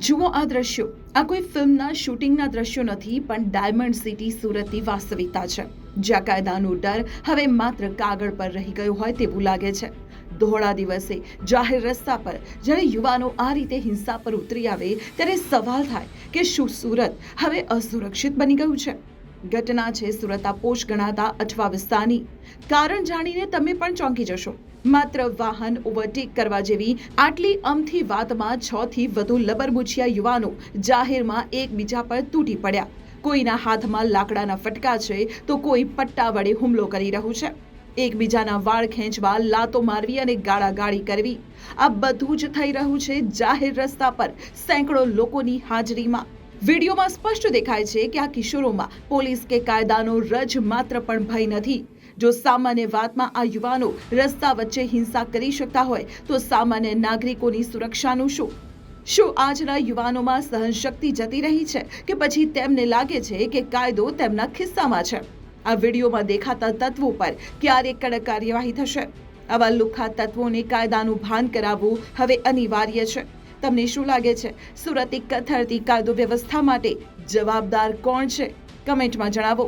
જુઓ આ દ્રશ્યો. આ કોઈ ફિલ્મના શૂટિંગના દ્રશ્યો નથી, પણ ડાયમંડ સિટી સુરતની વાસ્તવિકતા છે, જ્યાં કાયદાનો ડર હવે માત્ર કાગળ પર રહી ગયો હોય તેવું લાગે છે. ધોળા દિવસે જાહેર રસ્તા પર જ્યારે યુવાનો આ રીતે હિંસા પર ઉતરી આવે ત્યારે સવાલ થાય કે શું સુરત હવે અસુરક્ષિત બની ગયું છે? ઘટના છે સુરતના પોશ ગણાતા અઠવા વિસ્તારની. કારણ જાણીને તમે પણ ચોંકી જશો. માત્ર વાહન ઓવરટેક કરવા જેવી આટલી અમથી વાતમાં 6 થી વધુ લબરમુછિયા યુવાનો જાહેરમાં એકબીજા પર તૂટી પડ્યા. કોઈના હાથમાં લાકડાના ફટકા છે તો કોઈ પટ્ટા વડે હુમલો કરી રહ્યું છે. એકબીજાના વાળ ખેંચવા, લાતો મારવી અને ગાળાગાળી કરવી, આ બધું જ થઈ રહ્યું છે જાહેર રસ્તા પર સેંકડો લોકોની હાજરીમાં. વિડીયોમાં સ્પષ્ટ દેખાય છે કે આ કિશોરોમાં પોલીસ કે કાયદાનો રજ માત્ર પણ ભય નથી. જો સામાન્ય વાતમાં આ યુવાનો રસ્તા વચ્ચે હિંસા કરી શકતા હોય તો સામાન્ય નાગરિકોની સુરક્ષાનું શું? શું આજના યુવાનોમાં સહનશક્તિ જતી રહી છે કે પછી તેમને લાગે છે કે કાયદો તેમના ખિસ્સામાં છે? આ વિડીયોમાં દેખાતા તત્વો પર ક્યારે કડક કાર્યવાહી થશે? આવા લુખ્ખા તત્વોને કાયદાનું ભાન કરાવવું હવે અનિવાર્ય છે. તમને શું લાગે છે, સુરતની કથળતી કાયદો વ્યવસ્થા માટે જવાબદાર કોણ છે? કમેન્ટમાં જણાવો.